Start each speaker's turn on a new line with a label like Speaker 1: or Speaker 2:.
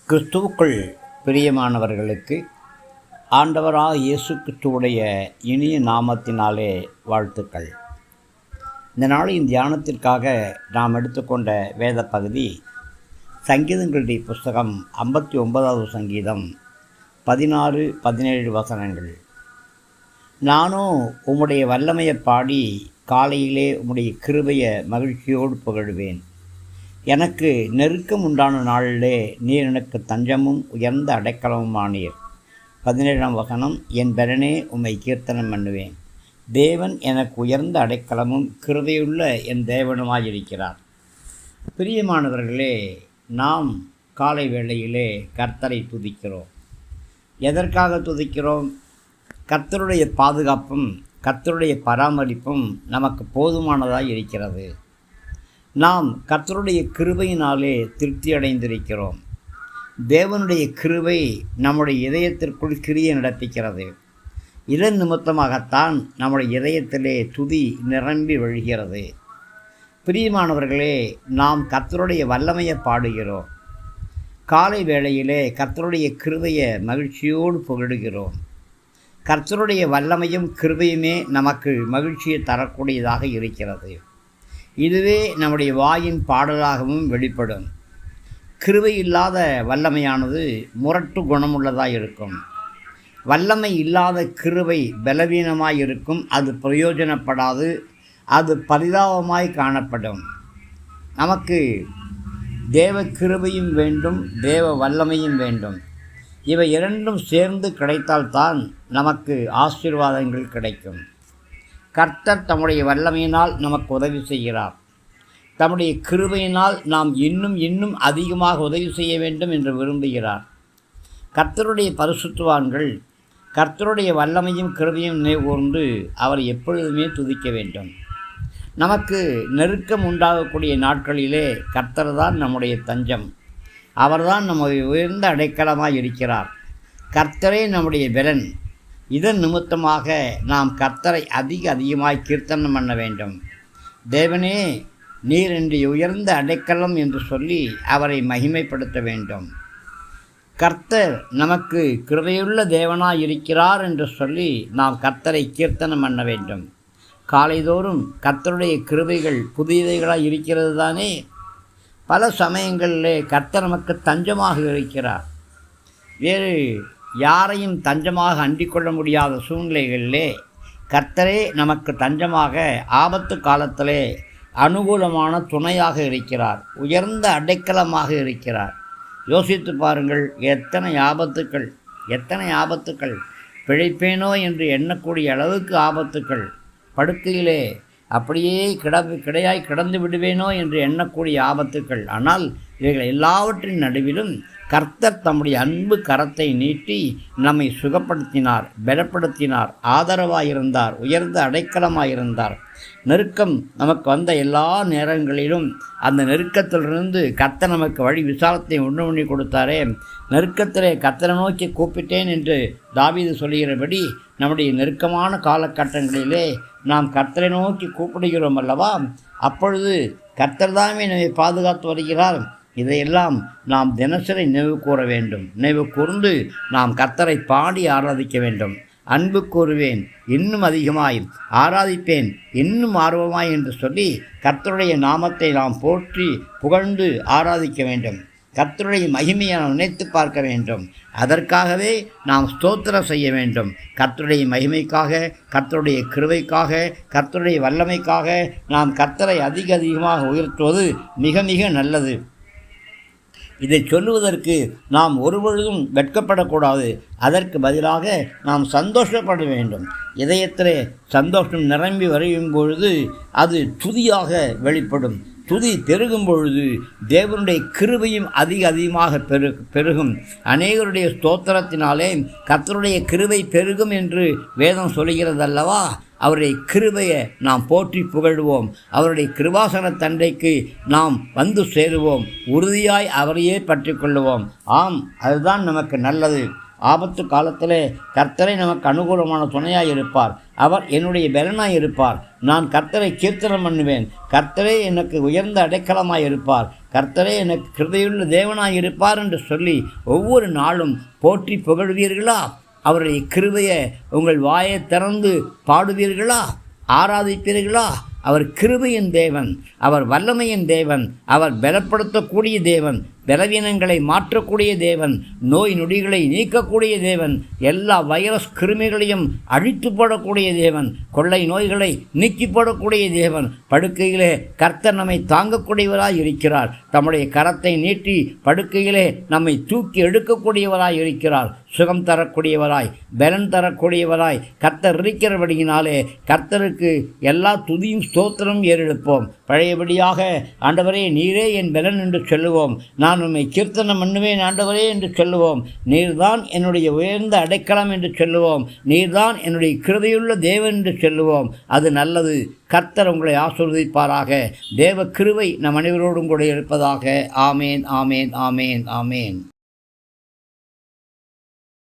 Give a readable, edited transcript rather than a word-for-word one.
Speaker 1: கிறிஸ்துவுக்குள் பிரியமானவர்களுக்கு ஆண்டவராக இயேசு கிறிஸ்துவுடைய இனிய நாமத்தினாலே வாழ்த்துக்கள். இந்த நாளின் தியானத்திற்காக நாம் எடுத்துக்கொண்ட வேத பகுதி சங்கீதங்களுடைய புஸ்தகம் 59வது சங்கீதம் 16-17 வசனங்கள். நானோ உம்முடைய வல்லமையை பாடி காலையிலே உம்முடைய கிருபையை மகிழ்ச்சியோடு புகழுவேன். எனக்கு நெருக்கம் உண்டான நாளிலே நீர் எனக்கு தஞ்சமும் உயர்ந்த அடைக்கலமுமானீர். 17ஆம் வசனம். என் பெறனே உம்மை கீர்த்தனம் பண்ணுவேன். தேவன் எனக்கு உயர்ந்த அடைக்கலமும் கிருபையுள்ள என் தேவனுமாயிருக்கிறார். பிரியமானவர்களே, நாம் காலை வேளையிலே கர்த்தரை துதிக்கிறோம். எதற்காக துதிக்கிறோம்? கர்த்தருடைய பாதுகாப்பும் கர்த்தருடைய பராமரிப்பும் நமக்கு போதுமானதாக இருக்கிறது. நாம் கர்த்தருடைய கிருபையினாலே திருப்தி அடைந்திருக்கிறோம். தேவனுடைய கிருபை நம்முடைய இதயத்திற்குள் கிரியை நடப்பிக்கிறது. இதன் நிமித்தமாகத்தான் நம்முடைய இதயத்திலே துதி நிரம்பி வழிகிறது. பிரியமானவர்களே, நாம் கர்த்தருடைய வல்லமையை பாடுகிறோம். காலை வேளையிலே கர்த்தருடைய கிருபையை மகிழ்ச்சியோடு புகழுகிறோம். கர்த்தருடைய வல்லமையும் கிருபையுமே நமக்கு மகிழ்ச்சியை தரக்கூடியதாக இருக்கிறது. இதுவே நம்முடைய வாயின் பாடலாகவும் வெளிப்படும். கிருபை இல்லாத வல்லமையானது முரட்டு குணமுள்ளதாக இருக்கும். வல்லமை இல்லாத கிருபை பலவீனமாய் இருக்கும். அது பிரயோஜனப்படாது. அது பரிதாபமாய் காணப்படும். நமக்கு தேவ கிருபையும் வேண்டும், தேவ வல்லமையும் வேண்டும். இவை இரண்டும் சேர்ந்து கிடைத்தால்தான் நமக்கு ஆசீர்வாதங்கள் கிடைக்கும். கர்த்தர் தம்முடைய வல்லமையினால் நமக்கு உதவி செய்கிறார். தம்முடைய கிருபையினால் நாம் இன்னும் அதிகமாக உதவி செய்ய வேண்டும் என்று விரும்புகிறார். கர்த்தருடைய பரிசுத்தவான்கள் கர்த்தருடைய வல்லமையும் கிருபையும் நினைவுகூர்ந்து அவர் எப்பொழுதுமே துதிக்க வேண்டும். நமக்கு நெருக்கம் உண்டாகக்கூடிய நாட்களிலே கர்த்தர் தான் நம்முடைய தஞ்சம். அவர்தான் நம்முடைய உயர்ந்த அடைக்கலமாய் இருக்கிறார். கர்த்தரே நம்முடைய பெலன். இதன் நிமித்தமாக நாம் கர்த்தரை அதிகமாய் கீர்த்தனம் பண்ண வேண்டும். தேவனே, நீர் என்னுடைய உயர்ந்த அடைக்கலம் என்று சொல்லி அவரை மகிமைப்படுத்த வேண்டும். கர்த்தர் நமக்கு கிருபையுள்ள தேவனாய் இருக்கிறார் என்று சொல்லி நாம் கர்த்தரை கீர்த்தனம் பண்ண வேண்டும். காலைதோறும் கர்த்தருடைய கிருபைகள் புதியவைகளாக இருக்கிறது தானே. பல சமயங்களிலே கர்த்தர் நமக்கு தஞ்சமாக இருக்கிறார். வேறு யாரையும் தஞ்சமாக அண்டிக்கொள்ள முடியாத சூழ்நிலைகளிலே கர்த்தரே நமக்கு தஞ்சமாக ஆபத்து காலத்திலே அனுகூலமான துணையாக இருக்கிறார். உயர்ந்த அடைக்கலமாக இருக்கிறார். யோசித்து பாருங்கள், எத்தனை ஆபத்துக்கள் பிழைப்பேனோ என்று எண்ணக்கூடிய அளவுக்கு ஆபத்துக்கள். படுக்கையிலே அப்படியே கிடையாய் கிடந்து விடுவேனோ என்று எண்ணக்கூடிய ஆபத்துக்கள். ஆனால் இவைகள் எல்லாவற்றின் நடுவிலும் கர்த்தர் தம்முடைய அன்பு கரத்தை நீட்டி நம்மை சுகப்படுத்தினார், பலப்படுத்தினார், ஆதரவாயிருந்தார், உயர்ந்த அடைக்கலமாயிருந்தார். நெருக்கம் நமக்கு வந்த எல்லா நேரங்களிலும் அந்த நெருக்கத்திலிருந்து கர்த்தர் நமக்கு வழி விசாலத்தை உண்டு பண்ணி கொடுத்தாரே. நெருக்கத்திலே கர்த்தரை நோக்கி கூப்பிட்டேன் என்று தாவீது சொல்கிறபடி நம்முடைய நெருக்கமான காலகட்டங்களிலே நாம் கர்த்தரை நோக்கி கூப்பிடுகிறோம் அல்லவா? அப்பொழுது கர்த்தர் தாமே நம்மை பாதுகாத்து வருகிறார். இதையெல்லாம் நாம் தினசரி நினைவு கூற வேண்டும். நினைவு கூர்ந்து நாம் கர்த்தரை பாடி ஆராதிக்க வேண்டும். அன்பு கூறுவேன், இன்னும் அதிகமாய் ஆராதிப்பேன், இன்னும் ஆர்வமாய் என்று சொல்லி கர்த்தருடைய நாமத்தை நாம் போற்றி புகழ்ந்து ஆராதிக்க வேண்டும். கர்த்தருடைய மகிமையை நாம் நினைத்து பார்க்க வேண்டும். அதற்காகவே நாம் ஸ்தோத்திரம் செய்ய வேண்டும். கர்த்தருடைய மகிமைக்காக, கர்த்தருடைய கிருபைக்காக, கர்த்தருடைய வல்லமைக்காக நாம் கர்த்தரை அதிகமாக உயர்த்துவது மிக நல்லது. இதை சொல்லுவதற்கு நாம் ஒருபொழுதும் வெட்கப்படக்கூடாது. அதற்கு பதிலாக நாம் சந்தோஷப்பட வேண்டும். இதயத்திலே சந்தோஷம் நிரம்பி வரையும் பொழுது அது துதியாக வெளிப்படும். துதி பெருகும் பொழுது தேவனுடைய கிருபையும் அதிகமாக பெருகும். அநேகருடைய ஸ்தோத்திரத்தினாலே கர்த்தருடைய கிருபை பெருகும் என்று வேதம் சொல்கிறதல்லவா? அவருடைய கிருபையை நாம் போற்றி புகழ்வோம். அவருடைய கிருபாசன தண்டைக்கு நாம் வந்து சேருவோம். உறுதியாய் அவரையே பற்றி கொள்ளுவோம். ஆம், அதுதான் நமக்கு நல்லது. ஆபத்து காலத்திலே கர்த்தரை நமக்கு அனுகூலமான துணையாய் இருப்பார். அவர் என்னுடைய பலனாய் இருப்பார். நான் கர்த்தரை கீர்த்தனம் பண்ணுவேன். கர்த்தரே எனக்கு உயர்ந்த அடைக்கலமாய் இருப்பார். கர்த்தரே எனக்கு கிருபையுள்ள தேவனாய் இருப்பார் என்று சொல்லி ஒவ்வொரு நாளும் போற்றி புகழ்வீர்களா? அவருடைய கிருபையை உங்கள் வாயை திறந்து பாடுவீர்களா? ஆராதிப்பீர்களா? அவர் கிருபையின் தேவன், அவர் வல்லமையின் தேவன், அவர் பலப்படுத்தக்கூடிய தேவன், பலவீனங்களை மாற்றக்கூடிய தேவன், நோய் நொடிகளை நீக்கக்கூடிய தேவன், எல்லா வைரஸ் கிருமிகளையும் அழித்து போடக்கூடிய தேவன், கொள்ளை நோய்களை நீக்கி போடக்கூடிய தேவன். படுக்கையிலே கர்த்தர் நம்மை தாங்கக்கூடியவராய் இருக்கிறார். தம்முடைய கரத்தை நீட்டி படுக்கையிலே நம்மை தூக்கி எடுக்கக்கூடியவராய் இருக்கிறார். சுகம் தரக்கூடியவராய், பலன் தரக்கூடியவராய் கர்த்தர் இருக்கிறபடியினாலே கர்த்தருக்கு எல்லா துதியும் ஸ்தோத்திரம் ஏறெடுப்போம். பழையபடியாக ஆண்டவரே நீரே என் பலன் என்று சொல்லுவோம். நான் உம்மை கீர்த்தனம் பண்ணுவேன் ஆண்டவரே என்று சொல்லுவோம். நீர்தான் என்னுடைய உயர்ந்த அடைக்கலம் என்று சொல்லுவோம். நீர்தான் என்னுடைய கிருபையுள்ள தேவன் என்று சொல்லுவோம். அது நல்லது. கர்த்தர் உங்களை ஆசீர்வதிப்பாராக. தேவ கிருபை நம் அனைவரோடும் கூட இருப்பதாக. ஆமேன், ஆமேன், ஆமேன், ஆமேன்.